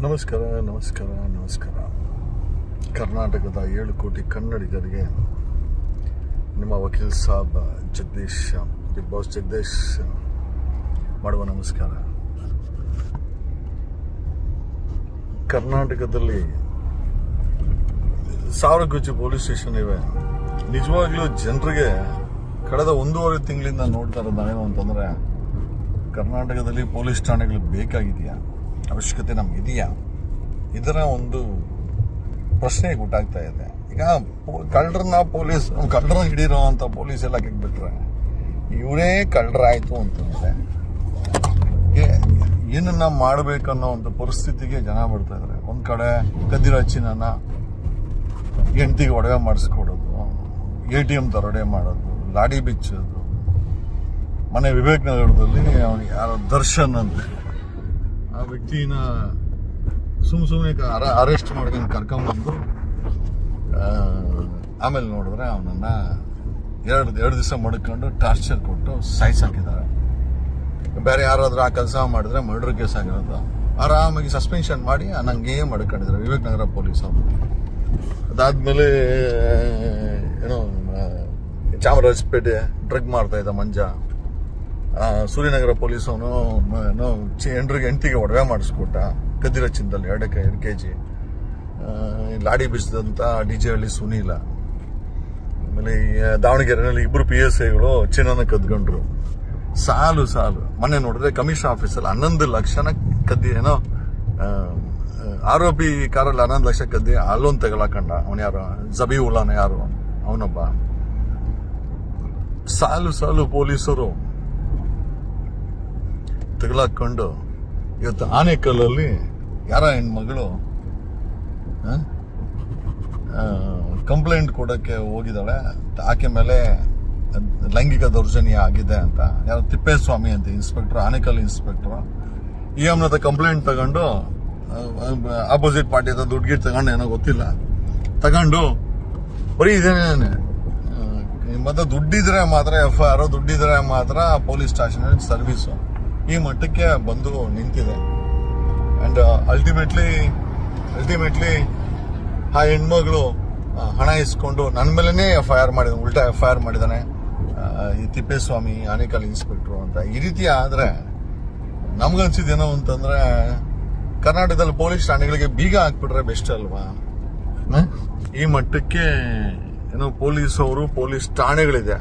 ನಮಸ್ಕಾರ ನಮಸ್ಕಾರ ನಮಸ್ಕಾರ. ಕರ್ನಾಟಕದ 7 ಕೋಟಿ ಕನ್ನಡಿಗರಿಗೆ ನಿಮ್ಮ ವಕೀಲ್ ಸಾಬ್ ಜಗದೀಶ್, ಬಿಗ್ ಬಾಸ್ ಜಗದೀಶ್ ಮಾಡುವ ನಮಸ್ಕಾರ. ಕರ್ನಾಟಕದಲ್ಲಿ 1000 ಗುಚ್ಚು ಪೊಲೀಸ್ ಸ್ಟೇಷನ್ ಇವೆ. ನಿಜವಾಗ್ಲೂ ಜನರಿಗೆ ಕಳೆದ 1.5 ತಿಂಗಳಿಂದ ನೋಡ್ತಾ ಇರೋದು ನಾವೇನು ಅಂತಂದ್ರೆ, ಕರ್ನಾಟಕದಲ್ಲಿ ಪೊಲೀಸ್ ಠಾಣೆಗಳು ಬೇಕಾಗಿದೆಯಾ, ಅವಶ್ಯಕತೆ ನಮಗಿದೆಯಾ, ಇದರ ಒಂದು ಪ್ರಶ್ನೆ ಗೊತ್ತಾಗ್ತಾ ಇದೆ. ಈಗ ಕಳ್ಳರನ್ನ ಹಿಡಿರೋ ಅಂತ ಪೊಲೀಸ್ ಇಲಾಖೆಗೆ ಬಿಟ್ರೆ ಇವರೇ ಕಳ್ಳರಾಯ್ತು ಅಂತಂದ್ರೆ ಏನನ್ನ ಮಾಡಬೇಕನ್ನೋ ಒಂದು ಪರಿಸ್ಥಿತಿಗೆ ಜನ ಬರ್ತಾ ಇದ್ದಾರೆ. ಒಂದ್ ಕಡೆ ಕದ್ದಿರೋ ಚಿನ್ನನ ಹೆಂಡತಿಗೆ ಒಡವೆ ಮಾಡಿಸ್ಕೊಡೋದು, ATM ದರೋಡೆ ಮಾಡೋದು, ಲಾಡಿ ಬಿಚ್ಚೋದು. ಮನೆ ವಿವೇಕ್ ನಗರದಲ್ಲಿ ಅವನಿಗೆ ಯಾರೋ ದರ್ಶನ್ ಅಂತ ಆ ವ್ಯಕ್ತಿನ ಸುಮ್ಮನೆ ಅರೆಸ್ಟ್ ಮಾಡ್ಕೊಂಡು ಕರ್ಕೊಂಡ್ಬಂದು ಆಮೇಲೆ ನೋಡಿದ್ರೆ ಅವನನ್ನ ಎರಡು ದಿವಸ ಮಡ್ಕೊಂಡು ಟಾರ್ಚರ್ ಕೊಟ್ಟು ಸಾಯಿಸಾಕಿದ್ದಾರೆ. ಬೇರೆ ಯಾರಾದ್ರೂ ಆ ಕೆಲಸ ಮಾಡಿದ್ರೆ ಮರ್ಡರ್ ಕೇಸ್ ಆಗಿರೋದು, ಆರಾಮಾಗಿ ಸಸ್ಪೆನ್ಷನ್ ಮಾಡಿ ನಂಗೆ ಮಡ್ಕೊಂಡಿದ್ದಾರೆ ವಿವೇಕ್ ನಗರ ಪೊಲೀಸ್ ಅವರು. ಅದಾದ್ಮೇಲೆ ಏನೋ ಚಾಮರಾಜಪೇಟೆ ಡ್ರಗ್ ಮಾಡ್ತಾ ಇದ್ದ ಮಂಜ, ಸೂರ್ಯನಗರ ಪೊಲೀಸ್ ಅವನು ಹೆಂಡತಿಗೆ ಒಡವೆ ಮಾಡಿಸ್ಕೊಟ್ಟ ಕದ್ದಿರೋ ಚಿನ್ನದಲ್ಲಿ 2 kg. ಲಾಡಿ ಬಿಸಿದಂತ DJ ಹಳ್ಳಿ ಸುನೀಲ. ಆಮೇಲೆ ದಾವಣಗೆರೆಯಲ್ಲಿ 2 PSIಗಳು ಚಿನ್ನನ ಕದ್ಕೊಂಡ್ರು. ಸಾಲು ಮೊನ್ನೆ ನೋಡಿದ್ರೆ ಕಮಿಷನ್ ಆಫೀಸಲ್ಲಿ 11 ಲಕ್ಷನ ಕದ್ದಿ, ಏನೋ ಆರೋಪಿ ಕಾರಲ್ಲಿ 11 ಲಕ್ಷ ಕದ್ದಿ ಅಲ್ಲೊಂದು ತಗೊಳಕಂಡ. ಅವನು ಯಾರು, ಜಬೀವುಲ್ಲಾನ ಯಾರು ಅವನೊಬ್ಬ. ಸಾಲು ಪೊಲೀಸರು ತಗಲಾಕೊಂಡು ಇವತ್ತು ಆನೇಕಲ್ಲಲ್ಲಿ ಯಾರ ಹೆಣ್ಮಗಳು ಕಂಪ್ಲೇಂಟ್ ಕೊಡಕ್ಕೆ ಹೋಗಿದ್ದಾಳೆ. ಆಕೆ ಮೇಲೆ ಲೈಂಗಿಕ ದೌರ್ಜನ್ಯ ಆಗಿದೆ ಅಂತ ಯಾರೋ ತಿಪ್ಪೇಸ್ವಾಮಿ ಅಂತ ಇನ್ಸ್ಪೆಕ್ಟರ್, ಆನೇಕಲ್ ಇನ್ಸ್ಪೆಕ್ಟರ್, EMನ ಕಂಪ್ಲೇಂಟ್ ತಗೊಂಡು ಆಪೋಸಿಟ್ ಪಾರ್ಟಿ ಹತ್ರ ದುಡ್ಡು ತಗೊಂಡು ಏನೋ ಗೊತ್ತಿಲ್ಲ ತಗೊಂಡು ಬರೀ ಇದೇನೇನೆ ಮತ್ತೆ ದುಡ್ಡಿದ್ರೆ ಮಾತ್ರ FIR, ದುಡ್ಡಿದ್ರೆ ಮಾತ್ರ ಪೊಲೀಸ್ ಸ್ಟೇಷನ್ ಸರ್ವಿಸು ಈ ಮಟ್ಟಕ್ಕೆ ಬಂದು ನಿಂತಿದೆ. ಅಂಡ್ ಅಲ್ಟಿಮೇಟ್ಲಿ ಆ ಹೆಣ್ಮಗಳು ಹಣ ಇಸ್ಕೊಂಡು ನನ್ನ ಮೇಲೇನೆ ಉಲ್ಟಾ FIR ಮಾಡಿದಾನೆ ಈ ತಿಪ್ಪೇಸ್ವಾಮಿ ಆನೇಕಲ್ ಇನ್ಸ್ಪೆಕ್ಟರ್ ಅಂತ. ಈ ರೀತಿ ಆದ್ರೆ ನಮ್ಗನ್ಸಿದ್ದೇನೋ ಅಂತಂದ್ರೆ, ಕರ್ನಾಟಕದಲ್ಲಿ ಪೊಲೀಸ್ ಠಾಣೆಗಳಿಗೆ ಬೀಗ ಹಾಕ್ಬಿಟ್ರೆ ಬೆಸ್ಟ್ ಅಲ್ವಾ? ಈ ಮಟ್ಟಕ್ಕೆ ಏನೋ ಪೊಲೀಸ್ ಠಾಣೆಗಳಿದೆ.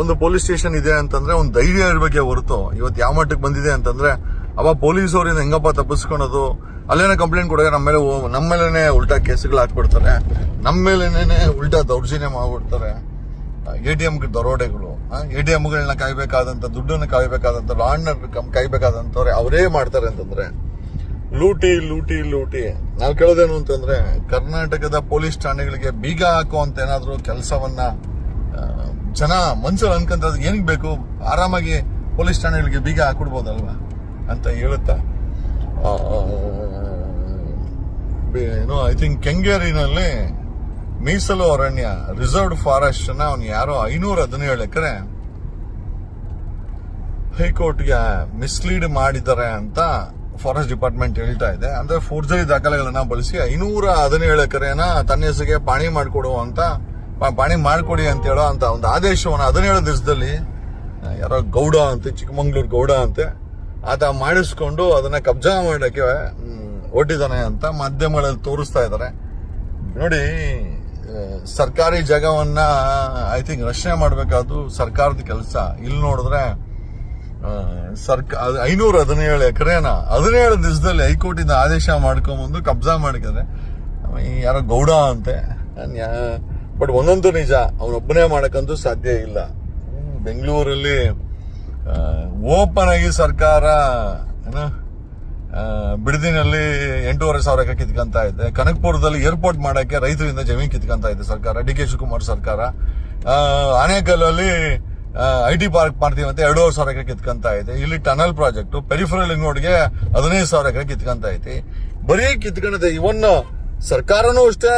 ಒಂದು ಪೊಲೀಸ್ ಸ್ಟೇಷನ್ ಇದೆ ಅಂತಂದ್ರೆ ಒಂದು ಧೈರ್ಯ ಇರ್ಬೇಕೆ ಹೊರತು, ಇವತ್ತು ಯಾವ ಮಟ್ಟಕ್ಕೆ ಬಂದಿದೆ ಅಂತಂದ್ರೆ, ಪೊಲೀಸ್ ಅವರಿಂದ ಹೆಂಗಪ್ಪ ತಪ್ಪಿಸ್ಕೊಳೋದು, ಅಲ್ಲೇನೇ ಕಂಪ್ಲೇಂಟ್ ಕೊಡೋಕೆ ನಮ್ಮ ಮೇಲೇನೆ ಉಲ್ಟಾ ಕೇಸ್ಗಳು ಹಾಕ್ಬಿಡ್ತಾರೆ, ನಮ್ಮ ಮೇಲೇನೆ ಉಲ್ಟಾ ದೌರ್ಜನ್ಯ ಮಾಡ್ಬಿಡ್ತಾರೆ. ATM ದರೋಡೆಗಳು, ATMಗಳನ್ನ ಕಾಯ್ಬೇಕಾದಂತ, ದುಡ್ಡನ್ನು ಕಾಯ್ಬೇಕಾದಂತ, ಲಾಂಡ್ ಕಾಯ್ಬೇಕಾದಂತವ್ರೆ ಅವರೇ ಮಾಡ್ತಾರೆ ಅಂತಂದ್ರೆ ಲೂಟಿ. ನಾವು ಕೇಳೋದೇನು ಅಂತಂದ್ರೆ, ಕರ್ನಾಟಕದ ಪೊಲೀಸ್ ಠಾಣೆಗಳಿಗೆ ಬೀಗ ಹಾಕುವಂತ ಏನಾದ್ರು ಕೆಲಸವನ್ನ ಜನ ಮನ್ಸಲ್ಲಿ ಅನ್ಕೊಂತ ಏನಕ್ಕೆ ಬೇಕು, ಆರಾಮಾಗಿ ಪೊಲೀಸ್ ಠಾಣೆಗಳಿಗೆ ಬೀಗ ಹಾಕೊಡ್ಬೋದಲ್ವಾ ಅಂತ ಹೇಳುತ್ತಾ, ಏನೋ ಐ ಥಿಂಕ್ ಕೆಂಗೇರಿನಲ್ಲಿ ಮೀಸಲು ಅರಣ್ಯ ರಿಸರ್ವ್ಡ್ ಫಾರೆಸ್ಟ್ ನ ಅವನು ಯಾರೋ 517 ಎಕರೆ ಹೈಕೋರ್ಟ್ಗೆ ಮಿಸ್ಲೀಡ್ ಮಾಡಿದ್ದಾರೆ ಅಂತ ಫಾರೆಸ್ಟ್ ಡಿಪಾರ್ಟ್ಮೆಂಟ್ ಹೇಳ್ತಾ ಇದೆ. ಅಂದ್ರೆ ಫೋರ್ಜರಿ ದಾಖಲೆಗಳನ್ನ ಬಳಸಿ 517 ಎಕರೆನ ತನ್ನ ಹೆಸರಿಗೆ ಪಾಣಿ ಮಾಡ್ಕೊಡಿ ಅಂತ ಹೇಳೋ ಅಂತ ಒಂದು ಆದೇಶವನ್ನು 17 ದಿವಸದಲ್ಲಿ ಯಾರೋ ಗೌಡ ಅಂತೆ, ಚಿಕ್ಕಮಂಗ್ಳೂರು ಗೌಡ ಅಂತೆ, ಆತ ಮಾಡಿಸ್ಕೊಂಡು ಅದನ್ನ ಕಬ್ಜಾ ಮಾಡಕ್ಕೆ ಹೊಟ್ಟಿದ್ದಾನೆ ಅಂತ ಮಾಧ್ಯಮಗಳಲ್ಲಿ ತೋರಿಸ್ತಾ ಇದ್ದಾರೆ. ನೋಡಿ, ಸರ್ಕಾರಿ ಜಾಗವನ್ನ ಐ ಥಿಂಕ್ ರಕ್ಷಣೆ ಮಾಡಬೇಕಾದ್ದು ಸರ್ಕಾರದ ಕೆಲಸ. ಇಲ್ಲಿ ನೋಡಿದ್ರೆ 517 ಎಕರೆನ 17 ದಿವಸದಲ್ಲಿ ಹೈಕೋರ್ಟಿಂದ ಆದೇಶ ಮಾಡ್ಕೊಂಬಂದು ಕಬ್ಜಾ ಮಾಡಿದ್ರೆ ಯಾರೋ ಗೌಡ ಅಂತೆ. ಬಟ್ ಒಂದೊಂದು ನಿಜ, ಅವನೊಬ್ಬನೇ ಮಾಡಕ್ಕಂತೂ ಸಾಧ್ಯ ಇಲ್ಲ. ಬೆಂಗಳೂರಲ್ಲಿ ಓಪನ್ ಆಗಿ ಸರ್ಕಾರ ಬಿಡದಿನಲ್ಲಿ 8,500 ಎಕರೆ ಕಿತ್ಕೊಂತ ಇದೆ. ಕನಕಪುರದಲ್ಲಿ ಏರ್ಪೋರ್ಟ್ ಮಾಡಕ್ಕೆ ರೈತರಿಂದ ಜಮೀನು ಕಿತ್ಕೊಂತ ಇದೆ ಸರ್ಕಾರ, DK ಶಿವಕುಮಾರ್ ಸರ್ಕಾರ. ಆನೇಕಲ್ಲಲ್ಲಿ IT ಪಾರ್ಕ್ ಮಾಡ್ತೀವಿ ಅಂತ 2,500 ಎಕರೆ ಕಿತ್ಕೊಂತ ಇದೆ. ಇಲ್ಲಿ ಟನಲ್ ಪ್ರಾಜೆಕ್ಟ್ ಪೆರಿಫರಲ್ ನೋಡ್ಗೆ 15,000 ಎಕರೆ ಕಿತ್ಕೊಂತ ಐತಿ. ಬರೀ ಕಿತ್ಕೊಂಡದೆ. ಇವನ್ನ ಸರ್ಕಾರನೂ ಅಷ್ಟೇ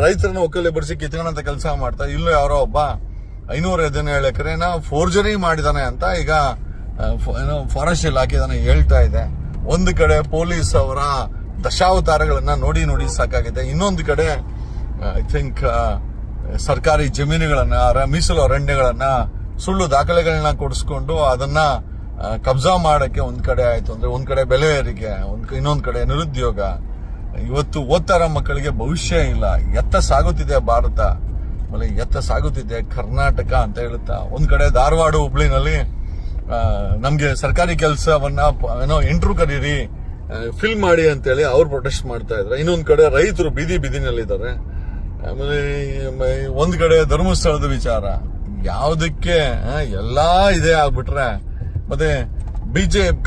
ರೈತರನ್ನ ಒಕ್ಕಲೆ ಬಡಿಸಿ ಕಿತ್ಕೊಂಡಂತ ಕೆಲಸ ಮಾಡ್ತಾ, ಇಲ್ಲೂ ಯಾರೋ ಒಬ್ಬ 517 ಎಕರೆನ ಫೋರ್ಜರಿ ಮಾಡಿದಾನೆ ಅಂತ ಈಗ ಫಾರೆಸ್ಟ್ ಇಲಾಖೆ ಹೇಳ್ತಾ ಇದೆ. ಒಂದು ಕಡೆ ಪೊಲೀಸ್ ಅವರ ದಶಾವತಾರಗಳನ್ನ ನೋಡಿ ನೋಡಿ ಸಾಕಾಗಿದೆ. ಇನ್ನೊಂದು ಕಡೆ ಐ ಥಿಂಕ್ ಸರ್ಕಾರಿ ಜಮೀನುಗಳನ್ನ ಮೀಸಲು ಅರಣ್ಯಗಳನ್ನ ಸುಳ್ಳು ದಾಖಲೆಗಳನ್ನ ಕೊಡಿಸ್ಕೊಂಡು ಅದನ್ನ ಕಬ್ಜಾ ಮಾಡಕ್ಕೆ ಒಂದ್ ಕಡೆ ಆಯ್ತು ಅಂದ್ರೆ, ಒಂದ್ ಕಡೆ ಬೆಲೆ ಏರಿಕೆ, ಇನ್ನೊಂದ್ ಕಡೆ ನಿರುದ್ಯೋಗ. ಇವತ್ತು ಓದ್ತಾರ ಮಕ್ಕಳಿಗೆ ಭವಿಷ್ಯ ಇಲ್ಲ. ಎತ್ತ ಸಾಗುತ್ತಿದೆ ಭಾರತ, ಆಮೇಲೆ ಎತ್ತ ಸಾಗುತ್ತಿದೆ ಕರ್ನಾಟಕ ಅಂತ ಹೇಳುತ್ತಾ ಒಂದ್ ಕಡೆ ಧಾರವಾಡ ಹುಬ್ಳಿನಲ್ಲಿ ನಮ್ಗೆ ಸರ್ಕಾರಿ ಕೆಲಸವನ್ನ ಎಂಟ್ರು ಕರೀರಿ, ಫಿಲ್ ಮಾಡಿ ಅಂತೇಳಿ ಅವ್ರು ಪ್ರೊಟೆಸ್ಟ್ ಮಾಡ್ತಾ ಇದ್ರೆ, ಇನ್ನೊಂದ್ ಕಡೆ ರೈತರು ಬೀದಿನಲ್ಲಿದ್ದಾರೆ. ಆಮೇಲೆ ಒಂದ್ ಕಡೆ ಧರ್ಮಸ್ಥಳದ ವಿಚಾರ, ಯಾವುದಕ್ಕೆ ಎಲ್ಲಾ ಇದೇ ಆಗ್ಬಿಟ್ರೆ ಮತ್ತೆ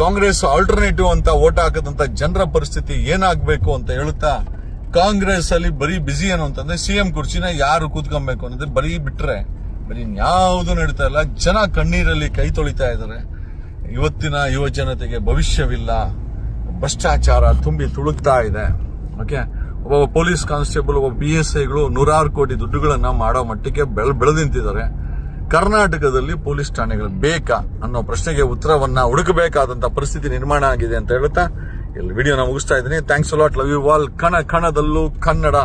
ಕಾಂಗ್ರೆಸ್ ಆಲ್ಟರ್ನೇಟಿವ್ ಅಂತ ಓಟ್ ಹಾಕದಂತ ಜನರ ಪರಿಸ್ಥಿತಿ ಏನಾಗ್ಬೇಕು ಅಂತ ಹೇಳುತ್ತಾ, ಕಾಂಗ್ರೆಸ್ ಅಲ್ಲಿ ಬರೀ ಬಿಸಿ ಏನು ಅಂತಂದ್ರೆ ಸಿಎಂ ಕುರ್ಚಿನ ಯಾರು ಕೂತ್ಕೊಬೇಕು ಅನ್ನೋದು ಬರೀ ಬಿಟ್ರೆ ಬರೀ ಯಾವುದು ನಡೀತಾ ಇಲ್ಲ. ಜನ ಕಣ್ಣೀರಲ್ಲಿ ಕೈ ತೊಳಿತಾ ಇದ್ದಾರೆ. ಇವತ್ತಿನ ಯುವ ಜನತೆಗೆ ಭವಿಷ್ಯವಿಲ್ಲ, ಭ್ರಷ್ಟಾಚಾರ ತುಂಬಿ ತುಳುಕ್ತಾ ಇದೆ. ಓಕೆ, ಒಬ್ಬ ಪೊಲೀಸ್ ಕಾನ್ಸ್ಟೇಬಲ್, ಒಬ್ಬ PSIಗಳು 100 ಕೋಟಿ ದುಡ್ಡುಗಳನ್ನ ಮಾಡೋ ಮಟ್ಟಕ್ಕೆ ಬೆಳೆದು ನಿಂತಿದ್ದಾರೆ. ಕರ್ನಾಟಕದಲ್ಲಿ ಪೊಲೀಸ್ ಠಾಣೆಗಳು ಬೇಕಾ ಅನ್ನೋ ಪ್ರಶ್ನೆಗೆ ಉತ್ತರವನ್ನ ಹುಡುಕಬೇಕಾದಂತ ಪರಿಸ್ಥಿತಿ ನಿರ್ಮಾಣ ಆಗಿದೆ ಅಂತ ಹೇಳುತ್ತಾ ಇಲ್ಲಿ ವಿಡಿಯೋನ ಮುಗಿಸ್ತಾ ಇದ್ದೀನಿ. Thanks a lot, love you all. ಕಣದಲ್ಲೂ ಕನ್ನಡ.